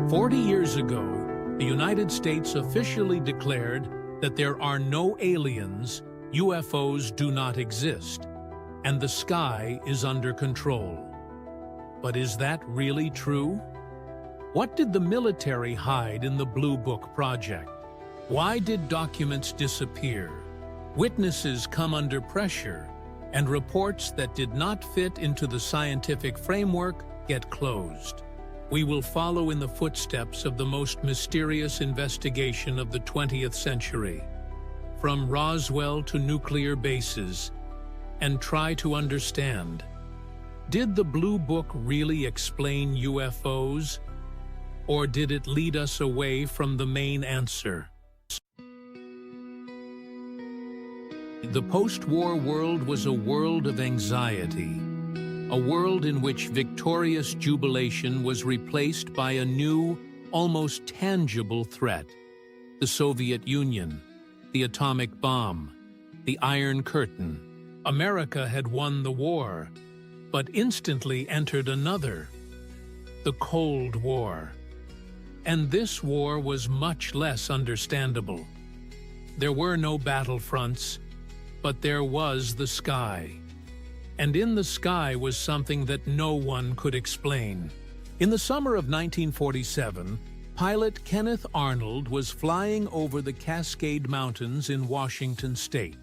40 years ago, the United States officially declared that there are no aliens, UFOs do not exist, and the sky is under control. But is that really true? What did the military hide in the Blue Book project? Why did documents disappear? Witnesses come under pressure, and reports that did not fit into the scientific framework get closed. We will follow in the footsteps of the most mysterious investigation of the 20th century, from Roswell to nuclear bases, and try to understand, did the Blue Book really explain UFOs, or did it lead us away from the main answer? The post-war world was a world of anxiety, a world in which victorious jubilation was replaced by a new, almost tangible threat: the Soviet Union, the atomic bomb, the Iron Curtain. America had won the war, but instantly entered another, the Cold War. And this war was much less understandable. There were no battlefronts, but there was the sky. And in the sky was something that no one could explain. In the summer of 1947, pilot Kenneth Arnold was flying over the Cascade Mountains in Washington state.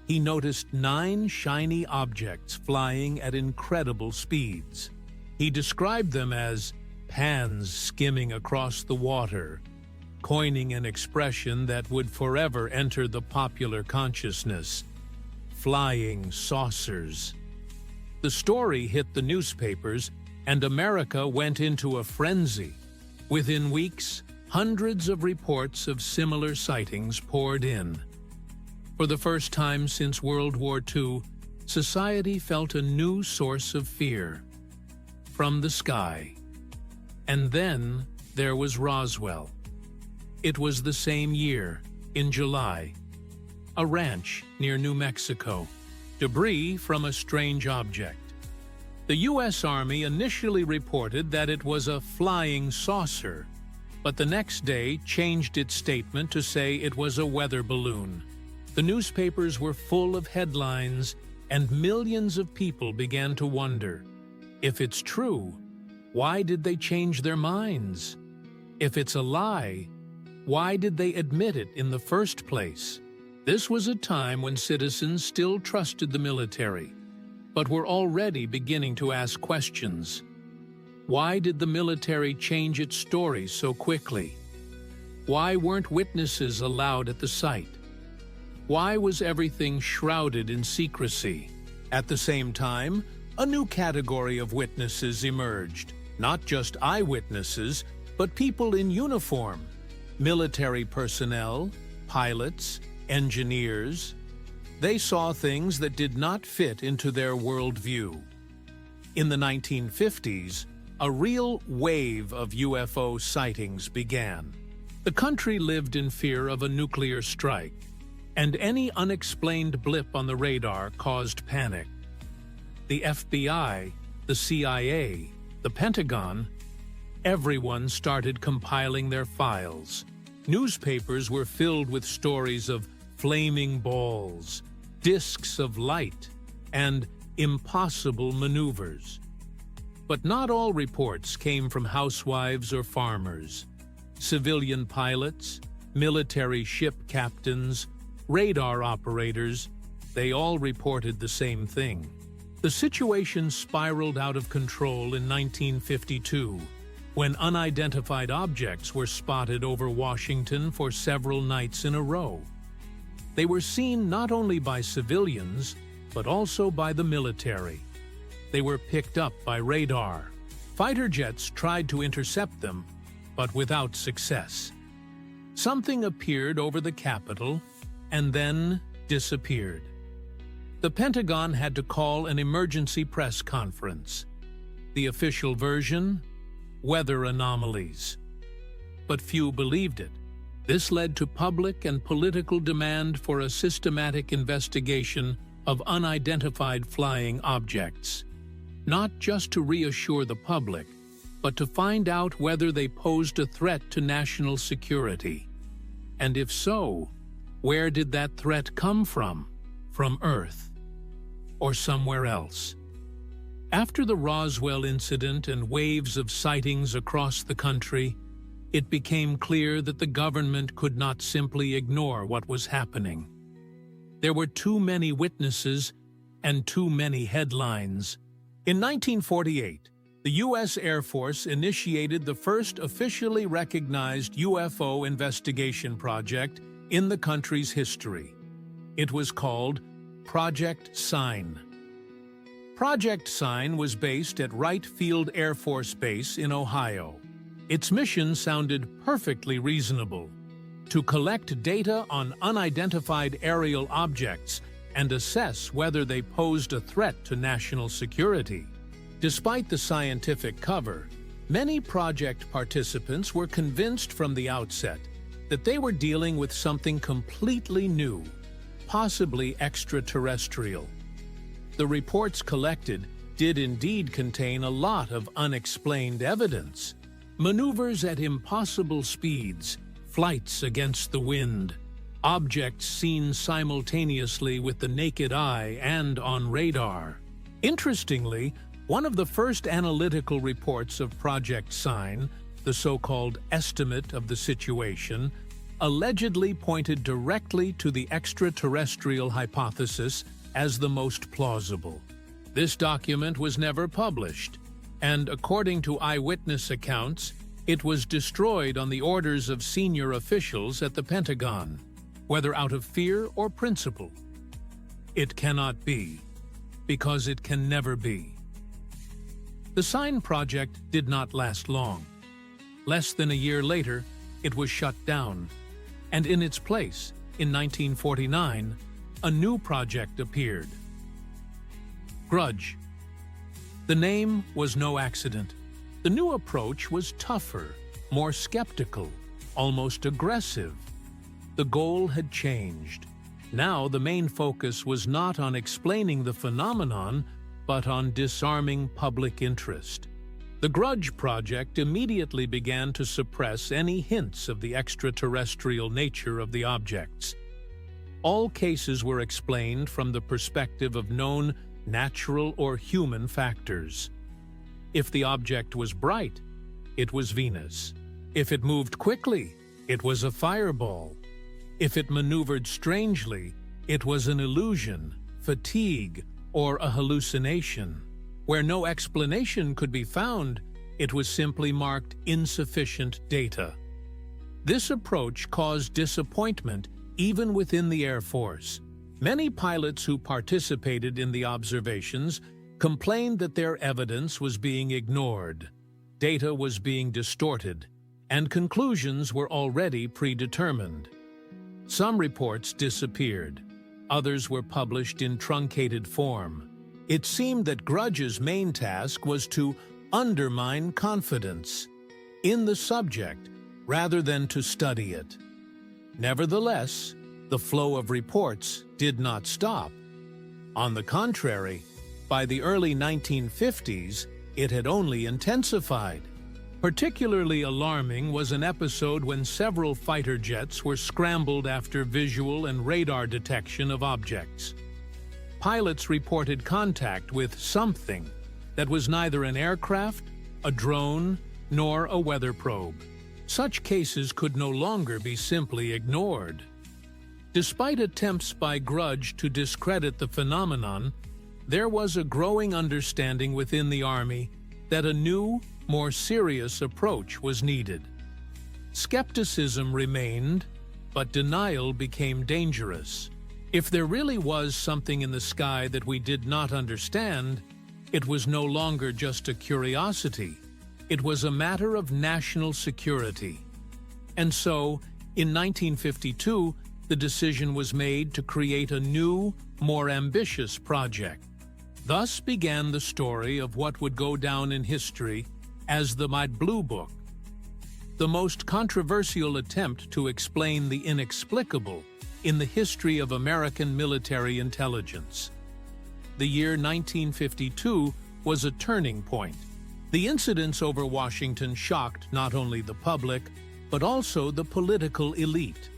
He noticed 9 shiny objects flying at incredible speeds. He described them as pans skimming across the water, coining an expression that would forever enter the popular consciousness: flying saucers. The story hit the newspapers, and America went into a frenzy. Within weeks, hundreds of reports of similar sightings poured in. For the first time since World War II, society felt a new source of fear from the sky. And then there was Roswell. It was the same year, in July. A ranch near New Mexico. Debris from a strange object. The U.S. Army initially reported that it was a flying saucer, but the next day changed its statement to say it was a weather balloon. The newspapers were full of headlines, and millions of people began to wonder, if it's true, why did they change their minds? If it's a lie, why did they admit it in the first place? This was a time when citizens still trusted the military, but were already beginning to ask questions. Why did the military change its story so quickly? Why weren't witnesses allowed at the site? Why was everything shrouded in secrecy? At the same time, a new category of witnesses emerged. Not just eyewitnesses, but people in uniform. Military personnel, pilots, engineers. They saw things that did not fit into their worldview. In the 1950s, a real wave of UFO sightings began. The country lived in fear of a nuclear strike, and any unexplained blip on the radar caused panic. The FBI, the CIA, the Pentagon, everyone started compiling their files. Newspapers were filled with stories of flaming balls, discs of light, and impossible maneuvers. But not all reports came from housewives or farmers. Civilian pilots, military ship captains, radar operators, they all reported the same thing. The situation spiraled out of control in 1952, when unidentified objects were spotted over Washington for several nights in a row. They were seen not only by civilians, but also by the military. They were picked up by radar. Fighter jets tried to intercept them, but without success. Something appeared over the Capitol and then disappeared. The Pentagon had to call an emergency press conference. The official version? Weather anomalies. But few believed it. This led to public and political demand for a systematic investigation of unidentified flying objects, not just to reassure the public, but to find out whether they posed a threat to national security. And if so, where did that threat come from? From Earth? Or somewhere else? After the Roswell incident and waves of sightings across the country, it became clear that the government could not simply ignore what was happening. There were too many witnesses and too many headlines. In 1948, the U.S. Air Force initiated the first officially recognized UFO investigation project in the country's history. It was called Project Sign. Project Sign was based at Wright Field Air Force Base in Ohio. Its mission sounded perfectly reasonable: to collect data on unidentified aerial objects and assess whether they posed a threat to national security. Despite the scientific cover, many project participants were convinced from the outset that they were dealing with something completely new, possibly extraterrestrial. The reports collected did indeed contain a lot of unexplained evidence: maneuvers at impossible speeds, flights against the wind, objects seen simultaneously with the naked eye and on radar. Interestingly, one of the first analytical reports of Project Sign, the so-called estimate of the situation, allegedly pointed directly to the extraterrestrial hypothesis as the most plausible. This document was never published, and according to eyewitness accounts, it was destroyed on the orders of senior officials at the Pentagon, whether out of fear or principle. It cannot be, because it can never be. The Sign project did not last long. Less than a year later, it was shut down, and in its place, in 1949, a new project appeared. Grudge. The name was no accident. The new approach was tougher, more skeptical, almost aggressive. The goal had changed. Now the main focus was not on explaining the phenomenon, but on disarming public interest. The Grudge Project immediately began to suppress any hints of the extraterrestrial nature of the objects. All cases were explained from the perspective of known natural or human factors. If the object was bright, it was Venus. If it moved quickly, it was a fireball. If it maneuvered strangely, it was an illusion, fatigue, or a hallucination. Where no explanation could be found, it was simply marked insufficient data. This approach caused disappointment even within the Air Force. Many pilots who participated in the observations complained that their evidence was being ignored, data was being distorted, and conclusions were already predetermined. Some reports disappeared. Others were published in truncated form. It seemed that Grudge's main task was to undermine confidence in the subject rather than to study it. Nevertheless, the flow of reports did not stop. On the contrary, by the early 1950s, it had only intensified. Particularly alarming was an episode when several fighter jets were scrambled after visual and radar detection of objects. Pilots reported contact with something that was neither an aircraft, a drone, nor a weather probe. Such cases could no longer be simply ignored. Despite attempts by Grudge to discredit the phenomenon, there was a growing understanding within the Army that a new, more serious approach was needed. Skepticism remained, but denial became dangerous. If there really was something in the sky that we did not understand, it was no longer just a curiosity. It was a matter of national security. And so, in 1952, the decision was made to create a new, more ambitious project. Thus began the story of what would go down in history as the bluebook, the most controversial attempt to explain the inexplicable in the history of American military intelligence. The year 1952 was a turning point. The incidents over Washington shocked not only the public, but also the political elite.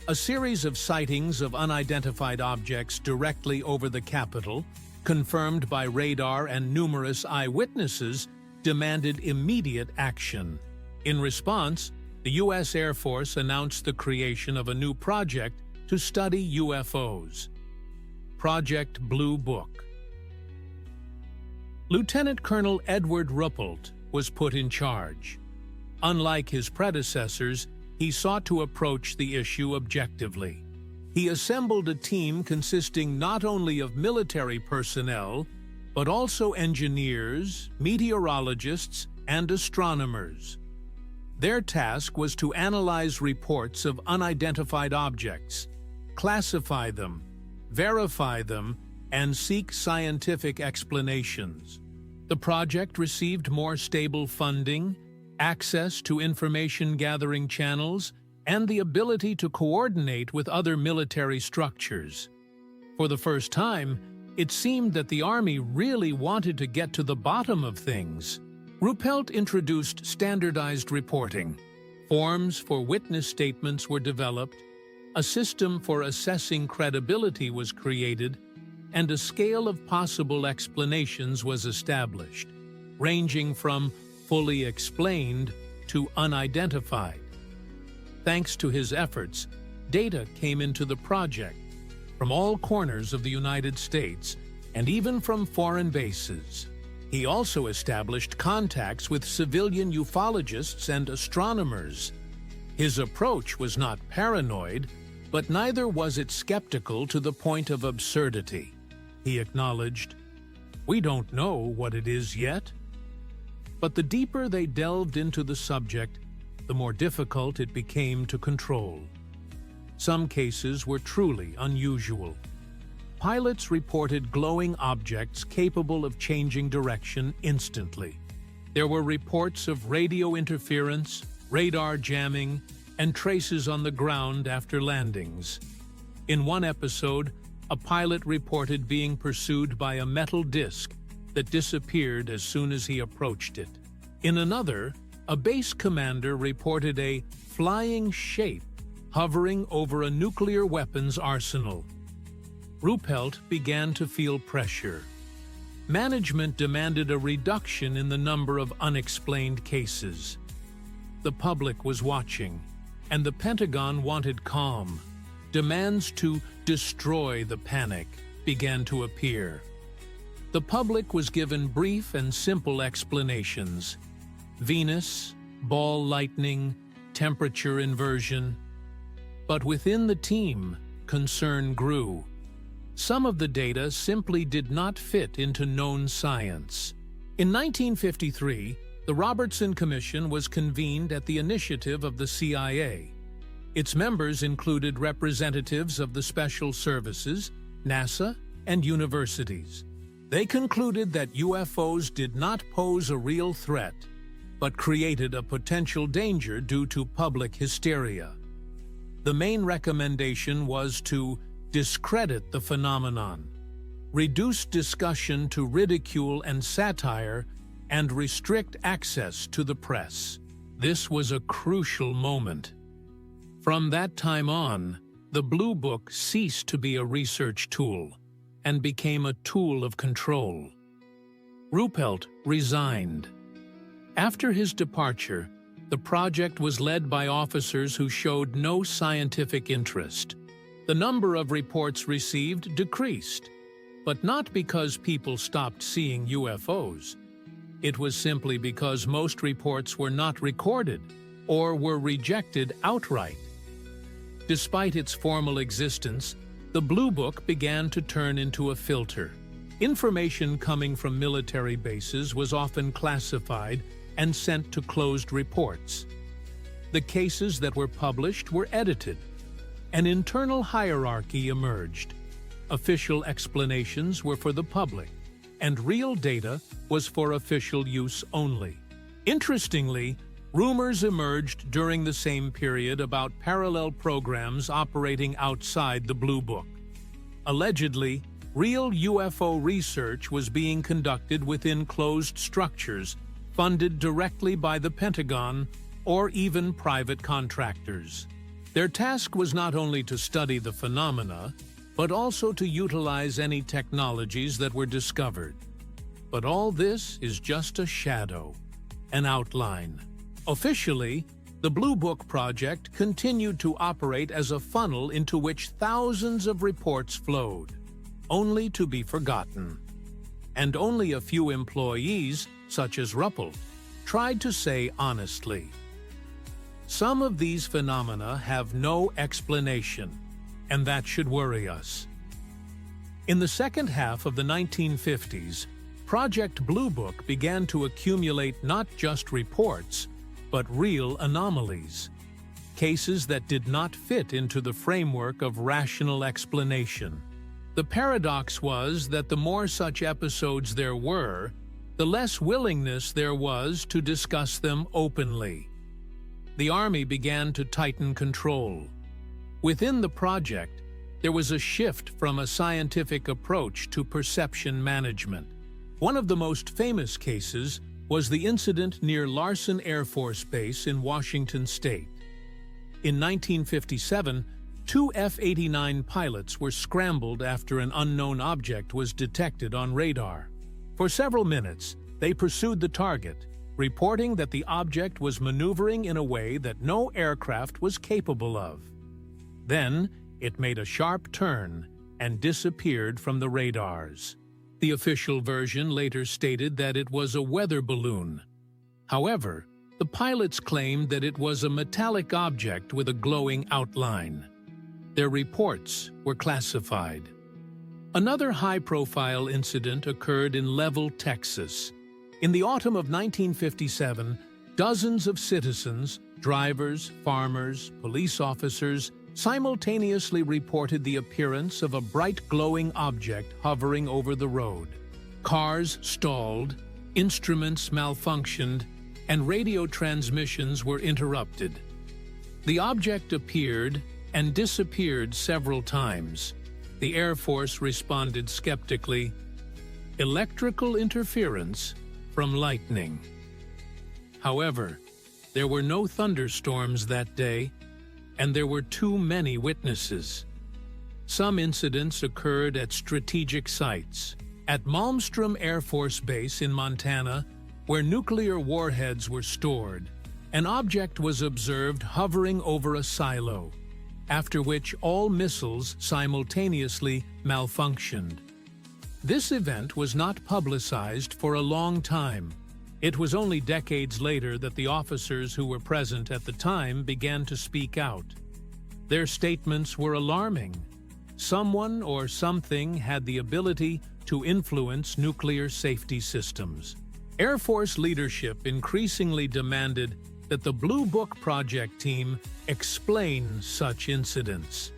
A series of sightings of unidentified objects directly over the Capitol, confirmed by radar and numerous eyewitnesses, demanded immediate action. In response, the U.S. Air Force announced the creation of a new project to study UFOs, Project Blue Book. Lieutenant Colonel Edward Ruppelt was put in charge. Unlike his predecessors, he sought to approach the issue objectively. He assembled a team consisting not only of military personnel, but also engineers, meteorologists, and astronomers. Their task was to analyze reports of unidentified objects, classify them, verify them, and seek scientific explanations. The project received more stable funding, access to information-gathering channels, and the ability to coordinate with other military structures. For the first time, it seemed that the Army really wanted to get to the bottom of things. Ruppelt introduced standardized reporting. Forms for witness statements were developed, a system for assessing credibility was created, and a scale of possible explanations was established, ranging from fully explained to unidentified. Thanks to his efforts, data came into the project from all corners of the United States and even from foreign bases. He also established contacts with civilian ufologists and astronomers. His approach was not paranoid, but neither was it skeptical to the point of absurdity. He acknowledged, "We don't know what it is yet." But the deeper they delved into the subject, the more difficult it became to control. Some cases were truly unusual. Pilots reported glowing objects capable of changing direction instantly. There were reports of radio interference, radar jamming, and traces on the ground after landings. In one episode, a pilot reported being pursued by a metal disc that disappeared as soon as he approached it. In another, a base commander reported a flying shape hovering over a nuclear weapons arsenal. Ruppelt began to feel pressure. Management demanded a reduction in the number of unexplained cases. The public was watching, and the Pentagon wanted calm. Demands to destroy the panic began to appear. The public was given brief and simple explanations: Venus, ball lightning, temperature inversion. But within the team, concern grew. Some of the data simply did not fit into known science. In 1953, the Robertson Commission was convened at the initiative of the CIA. Its members included representatives of the Special Services, NASA, and universities. They concluded that UFOs did not pose a real threat, but created a potential danger due to public hysteria. The main recommendation was to discredit the phenomenon, reduce discussion to ridicule and satire, and restrict access to the press. This was a crucial moment. From that time on, the Blue Book ceased to be a research tool and became a tool of control. Ruppelt resigned. After his departure, the project was led by officers who showed no scientific interest. The number of reports received decreased, but not because people stopped seeing UFOs. It was simply because most reports were not recorded or were rejected outright. Despite its formal existence, the Blue Book began to turn into a filter. Information coming from military bases was often classified and sent to closed reports. The cases that were published were edited. An internal hierarchy emerged. Official explanations were for the public, and real data was for official use only. Interestingly, rumors emerged during the same period about parallel programs operating outside the Blue Book. Allegedly, real UFO research was being conducted within closed structures, funded directly by the Pentagon or even private contractors. Their task was not only to study the phenomena, but also to utilize any technologies that were discovered. But all this is just a shadow, an outline. Officially, the Blue Book project continued to operate as a funnel into which thousands of reports flowed, only to be forgotten. And only a few employees, such as Ruppel, tried to say honestly. Some of these phenomena have no explanation, and that should worry us. In the second half of the 1950s, Project Blue Book began to accumulate not just reports, but real anomalies, cases that did not fit into the framework of rational explanation. The paradox was that the more such episodes there were, the less willingness there was to discuss them openly. The Army began to tighten control. Within the project, there was a shift from a scientific approach to perception management. One of the most famous cases was the incident near Larson Air Force Base in Washington State. In 1957, two F-89 pilots were scrambled after an unknown object was detected on radar. For several minutes, they pursued the target, reporting that the object was maneuvering in a way that no aircraft was capable of. Then, it made a sharp turn and disappeared from the radars. The official version later stated that it was a weather balloon. However, the pilots claimed that it was a metallic object with a glowing outline. Their reports were classified. Another high-profile incident occurred in Level, Texas. In the autumn of 1957, dozens of citizens, drivers, farmers, police officers, simultaneously reported the appearance of a bright glowing object hovering over the road. Cars stalled, instruments malfunctioned, and radio transmissions were interrupted. The object appeared and disappeared several times. The Air Force responded skeptically, "Electrical interference from lightning." However, there were no thunderstorms that day, and there were too many witnesses. Some incidents occurred at strategic sites. At Malmstrom Air Force Base in Montana, where nuclear warheads were stored, an object was observed hovering over a silo, after which all missiles simultaneously malfunctioned. This event was not publicized for a long time. It was only decades later that the officers who were present at the time began to speak out. Their statements were alarming. Someone or something had the ability to influence nuclear safety systems. Air Force leadership increasingly demanded that the Blue Book project team explain such incidents,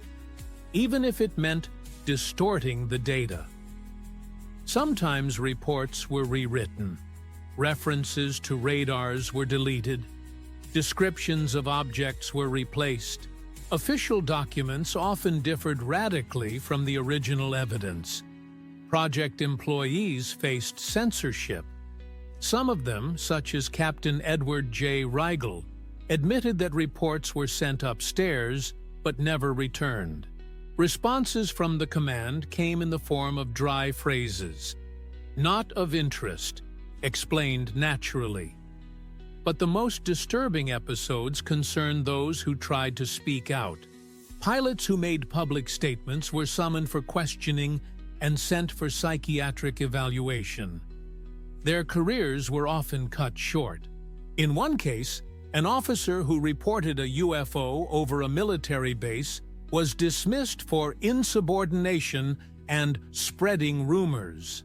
even if it meant distorting the data. Sometimes reports were rewritten. References to radars were deleted. Descriptions of objects were replaced. Official documents often differed radically from the original evidence. Project employees faced censorship. Some of them, such as Captain Edward J. Rigel, admitted that reports were sent upstairs but never returned. Responses from the command came in the form of dry phrases, "not of interest," explained naturally. But the most disturbing episodes concerned those who tried to speak out. Pilots who made public statements were summoned for questioning and sent for psychiatric evaluation. Their careers were often cut short. In one case, an officer who reported a UFO over a military base was dismissed for insubordination and spreading rumors.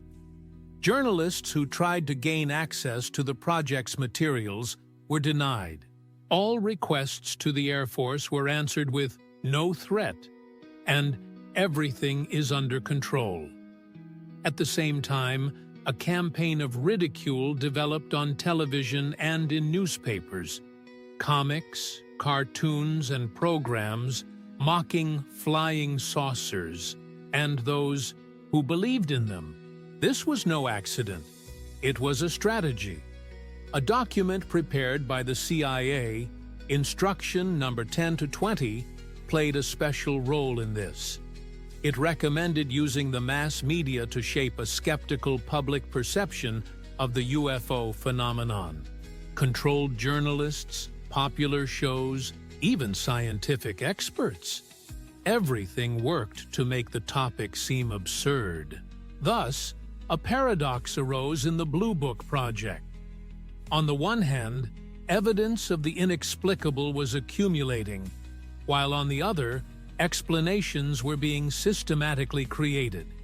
Journalists who tried to gain access to the project's materials were denied. All requests to the Air Force were answered with "no threat" and "everything is under control." At the same time, a campaign of ridicule developed on television and in newspapers. Comics, cartoons, and programs mocking flying saucers and those who believed in them. This was no accident. It was a strategy. A document prepared by the CIA, Instruction Number 10 to 20, played a special role in this. It recommended using the mass media to shape a skeptical public perception of the UFO phenomenon. Controlled journalists, popular shows, even scientific experts. Everything worked to make the topic seem absurd. Thus, a paradox arose in the Blue Book project. On the one hand, evidence of the inexplicable was accumulating, while on the other, explanations were being systematically created.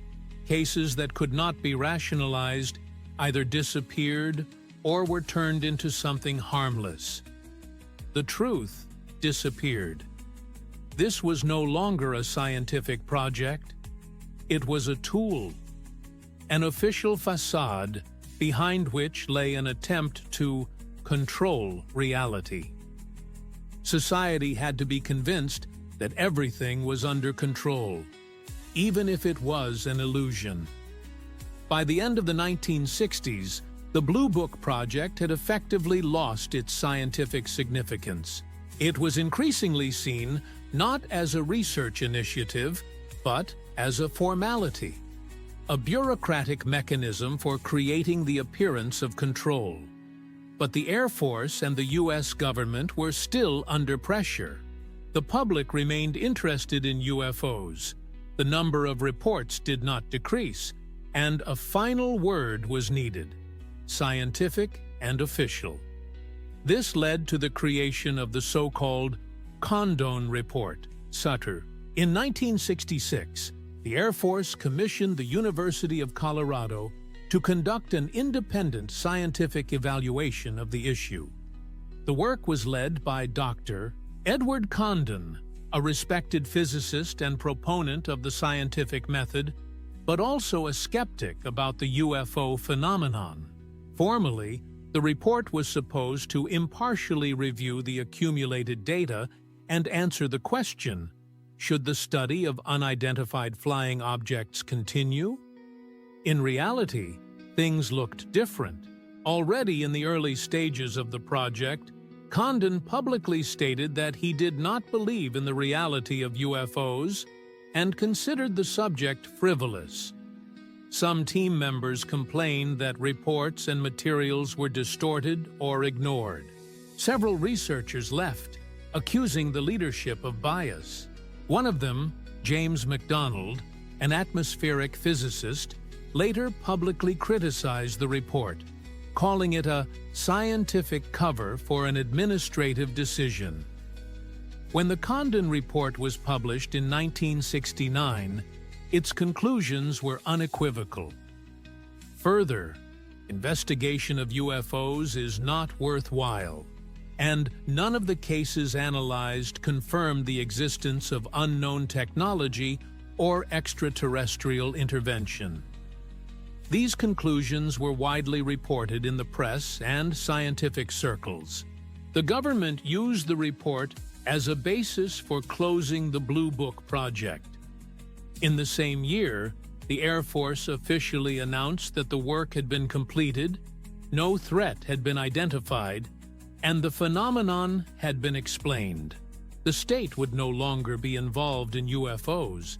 Cases that could not be rationalized either disappeared or were turned into something harmless. The truth disappeared. This was no longer a scientific project. It was a tool, an official facade behind which lay an attempt to control reality. Society had to be convinced that everything was under control, even if it was an illusion. By the end of the 1960s, the Blue Book project had effectively lost its scientific significance. It was increasingly seen not as a research initiative, but as a formality, a bureaucratic mechanism for creating the appearance of control. But the Air Force and the U.S. government were still under pressure. The public remained interested in UFOs. The number of reports did not decrease, and a final word was needed, scientific and official. This led to the creation of the so-called Condon Report, Sutter. In 1966, the Air Force commissioned the University of Colorado to conduct an independent scientific evaluation of the issue. The work was led by Dr. Edward Condon, a respected physicist and proponent of the scientific method, but also a skeptic about the UFO phenomenon. Formally, the report was supposed to impartially review the accumulated data and answer the question, should the study of unidentified flying objects continue? In reality, things looked different. Already in the early stages of the project, Condon publicly stated that he did not believe in the reality of UFOs and considered the subject frivolous. Some team members complained that reports and materials were distorted or ignored. Several researchers left, accusing the leadership of bias. One of them, James McDonald, an atmospheric physicist, later publicly criticized the report, calling it a scientific cover for an administrative decision. When the Condon Report was published in 1969, its conclusions were unequivocal. Further, investigation of UFOs is not worthwhile, and none of the cases analyzed confirmed the existence of unknown technology or extraterrestrial intervention. These conclusions were widely reported in the press and scientific circles. The government used the report as a basis for closing the Blue Book project. In the same year, the Air Force officially announced that the work had been completed, no threat had been identified, and the phenomenon had been explained. The state would no longer be involved in UFOs,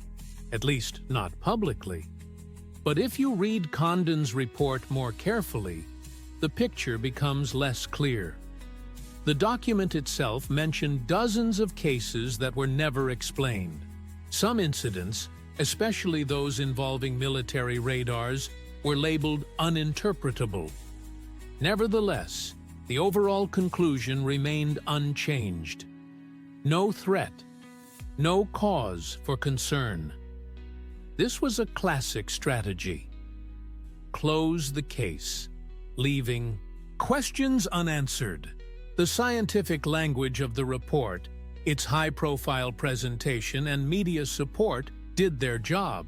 at least not publicly. But if you read Condon's report more carefully, the picture becomes less clear. The document itself mentioned dozens of cases that were never explained. Some incidents, especially those involving military radars, were labeled uninterpretable. Nevertheless, the overall conclusion remained unchanged. No threat, no cause for concern. This was a classic strategy. Close the case, leaving questions unanswered. The scientific language of the report, its high-profile presentation and media support did their job.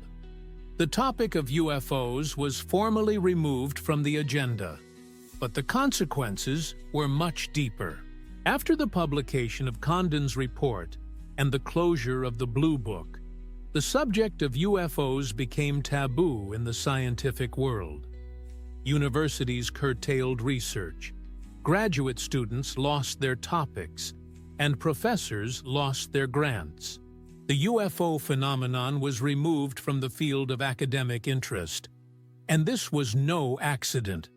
The topic of UFOs was formally removed from the agenda, but the consequences were much deeper. After the publication of Condon's report and the closure of the Blue Book, the subject of UFOs became taboo in the scientific world. Universities curtailed research. graduate students lost their topics, and professors lost their grants. The UFO phenomenon was removed from the field of academic interest, and this was no accident.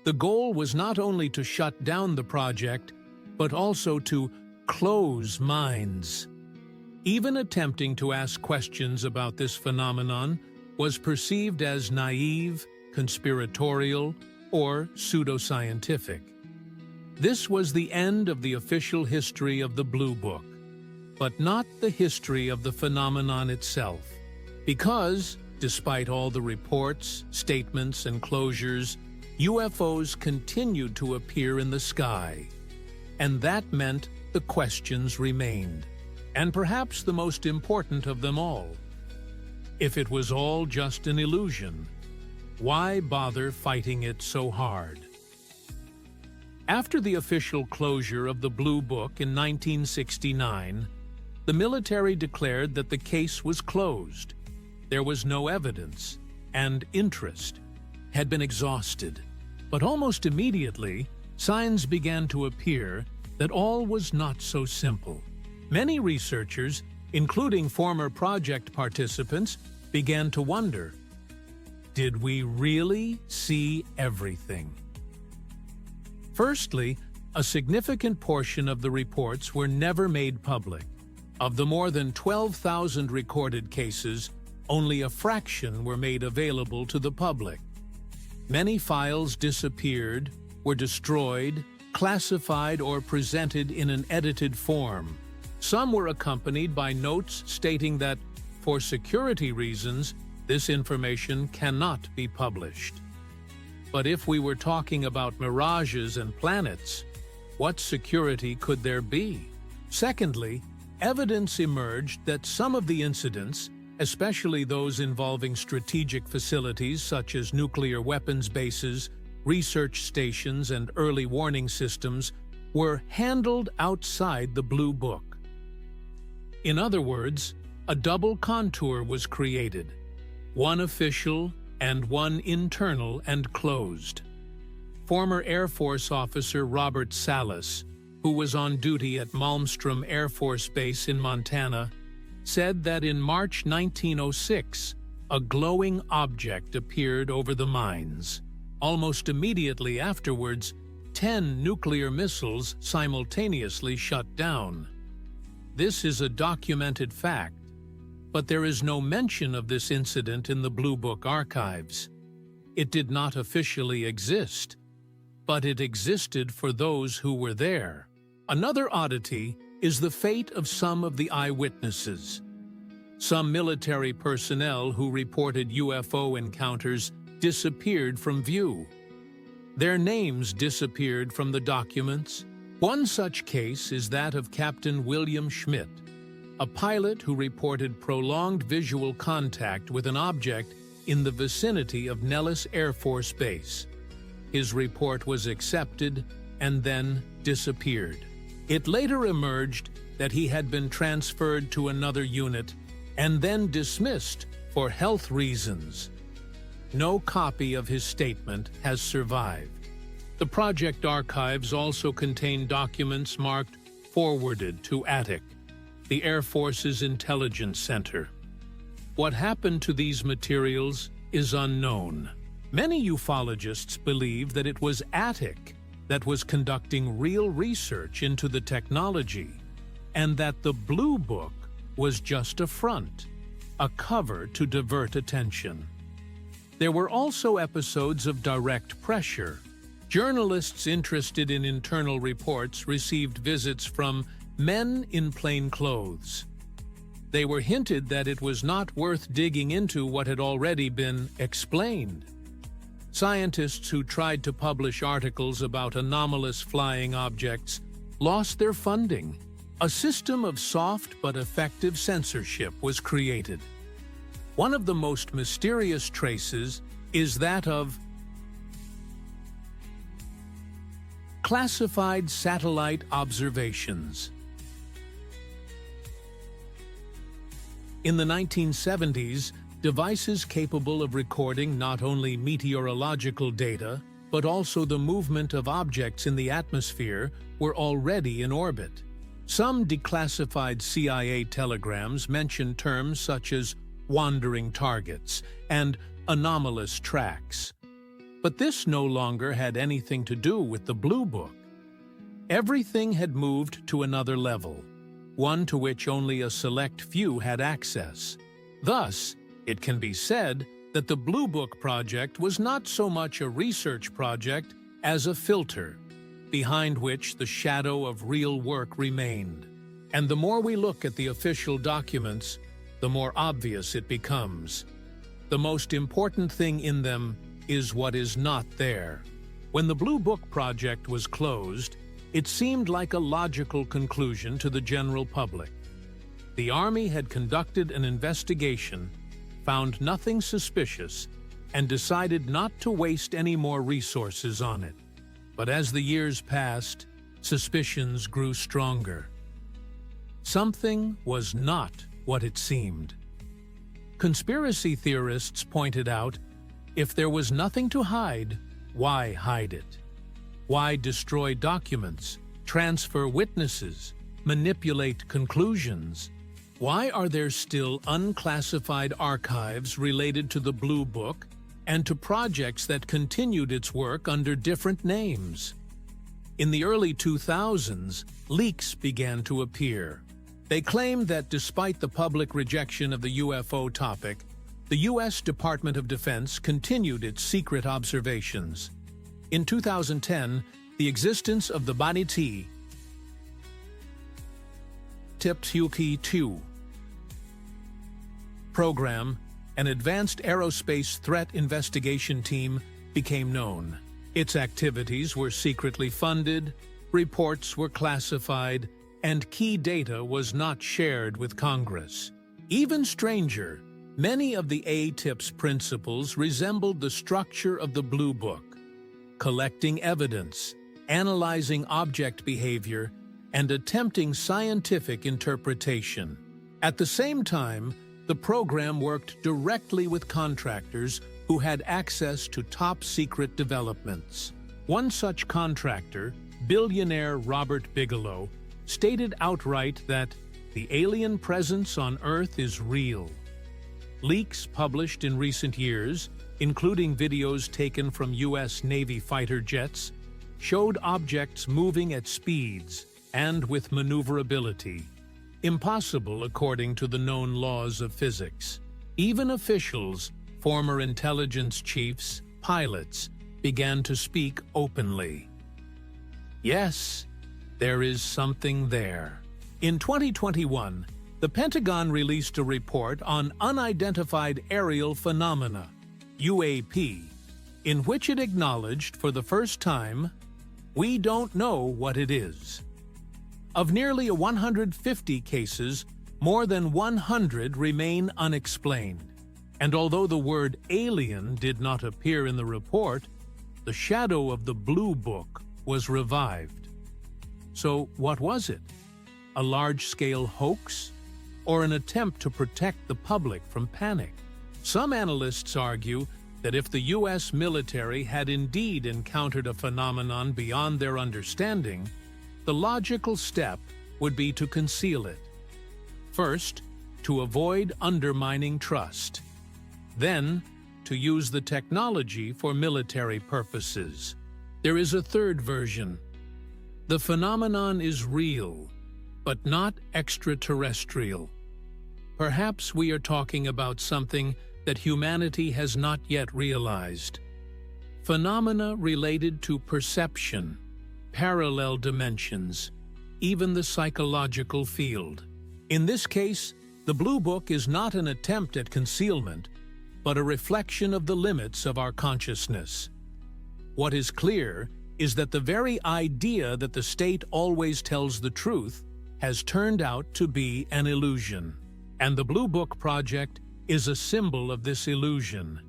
The goal was not only to shut down the project, but also to close minds. Even attempting to ask questions about this phenomenon was perceived as naive, conspiratorial, or pseudoscientific. This was the end of the official history of the Blue Book, but not the history of the phenomenon itself, because, despite all the reports, statements, and closures, UFOs continued to appear in the sky. And that meant the questions remained. And perhaps the most important of them all: if it was all just an illusion, why bother fighting it so hard? After the official closure of the Blue Book in 1969, the military declared that the case was closed. There was no evidence, and interest had been exhausted. But almost immediately, signs began to appear that all was not so simple. Many researchers, including former project participants, began to wonder, did we really see everything? Firstly, a significant portion of the reports were never made public. Of the more than 12,000 recorded cases, only a fraction were made available to the public. Many files disappeared, were destroyed, classified, or presented in an edited form. Some were accompanied by notes stating that, for security reasons, this information cannot be published. But if we were talking about mirages and planets, what security could there be? Secondly, evidence emerged that some of the incidents, especially those involving strategic facilities such as nuclear weapons bases, research stations, and early warning systems, were handled outside the Blue Book. In other words, a double contour was created, one official and one internal and closed. Former Air Force officer Robert Salas, who was on duty at Malmstrom Air Force Base in Montana, said that in March 1906, a glowing object appeared over the mines. Almost immediately afterwards, 10 nuclear missiles simultaneously shut down. This is a documented fact, but there is no mention of this incident in the Blue Book archives. It did not officially exist, but it existed for those who were there. Another oddity is the fate of some of the eyewitnesses. Some military personnel who reported UFO encounters disappeared from view. Their names disappeared from the documents. One such case is that of Captain William Schmidt, a pilot who reported prolonged visual contact with an object in the vicinity of Nellis Air Force Base. His report was accepted and then disappeared. It later emerged that he had been transferred to another unit and then dismissed for health reasons. No copy of his statement has survived. The project archives also contain documents marked "Forwarded to Attic," the Air Force's Intelligence Center. What happened to these materials is unknown. Many ufologists believe that it was Attic that was conducting real research into the technology, and that the Blue Book was just a front, a cover to divert attention. There were also episodes of direct pressure. Journalists interested in internal reports received visits from men in plain clothes. They were hinted that it was not worth digging into what had already been explained. Scientists who tried to publish articles about anomalous flying objects lost their funding. A system of soft but effective censorship was created. One of the most mysterious traces is that of classified satellite observations. In the 1970s, devices capable of recording not only meteorological data, but also the movement of objects in the atmosphere were already in orbit. Some declassified CIA telegrams mention terms such as wandering targets and anomalous tracks. But this no longer had anything to do with the Blue Book. Everything had moved to another level, one to which only a select few had access. Thus, it can be said that the Blue Book project was not so much a research project as a filter, behind which the shadow of real work remained. And the more we look at the official documents, the more obvious it becomes. The most important thing in them is what is not there. When the Blue Book project was closed, it seemed like a logical conclusion to the general public. The Army had conducted an investigation, found nothing suspicious, and decided not to waste any more resources on it. But as the years passed, suspicions grew stronger. Something was not what it seemed. Conspiracy theorists pointed out, if there was nothing to hide, why hide it? Why destroy documents, transfer witnesses, manipulate conclusions? Why are there still unclassified archives related to the Blue Book and to projects that continued its work under different names? In the early 2000s, leaks began to appear. They claimed that despite the public rejection of the UFO topic, the U.S. Department of Defense continued its secret observations. In 2010, the existence of the vanish program, an advanced aerospace threat investigation team, became known. Its activities were secretly funded, reports were classified, and key data was not shared with Congress. Even stranger, many of the ATIP's principles resembled the structure of the Blue Book: collecting evidence, analyzing object behavior, and attempting scientific interpretation. At the same time, the program worked directly with contractors who had access to top-secret developments. One such contractor, billionaire Robert Bigelow, stated outright that the alien presence on Earth is real. Leaks published in recent years, including videos taken from U.S. Navy fighter jets, showed objects moving at speeds and with maneuverability, impossible according to the known laws of physics. Even officials, former intelligence chiefs, pilots, began to speak openly. Yes, there is something there. In 2021, the Pentagon released a report on unidentified aerial phenomena, UAP, in which it acknowledged for the first time, we don't know what it is. Of nearly 150 cases, more than 100 remain unexplained. And although the word alien did not appear in the report, the shadow of the Blue Book was revived. So what was it? A large-scale hoax? Or an attempt to protect the public from panic? Some analysts argue that if the U.S. military had indeed encountered a phenomenon beyond their understanding, the logical step would be to conceal it. First, to avoid undermining trust. Then, to use the technology for military purposes. There is a third version. The phenomenon is real, but not extraterrestrial. Perhaps we are talking about something that humanity has not yet realized. Phenomena related to perception, parallel dimensions, even the psychological field. In this case, the Blue Book is not an attempt at concealment, but a reflection of the limits of our consciousness. What is clear is that the very idea that the state always tells the truth has turned out to be an illusion. And the Blue Book project is a symbol of this illusion.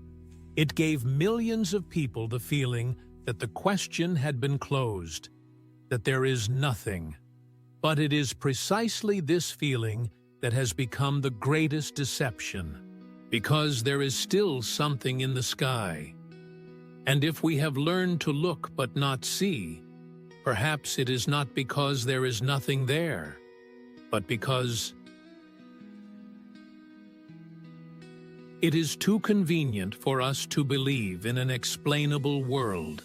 It gave millions of people the feeling that the question had been closed, that there is nothing. But it is precisely this feeling that has become the greatest deception, because there is still something in the sky. And if we have learned to look but not see, perhaps it is not because there is nothing there, but because it is too convenient for us to believe in an explainable world.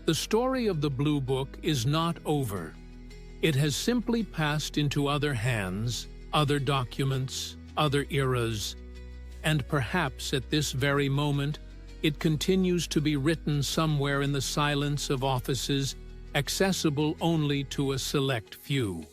The story of the Blue Book is not over. It has simply passed into other hands, other documents, other eras, and perhaps at this very moment, it continues to be written somewhere in the silence of offices accessible only to a select few.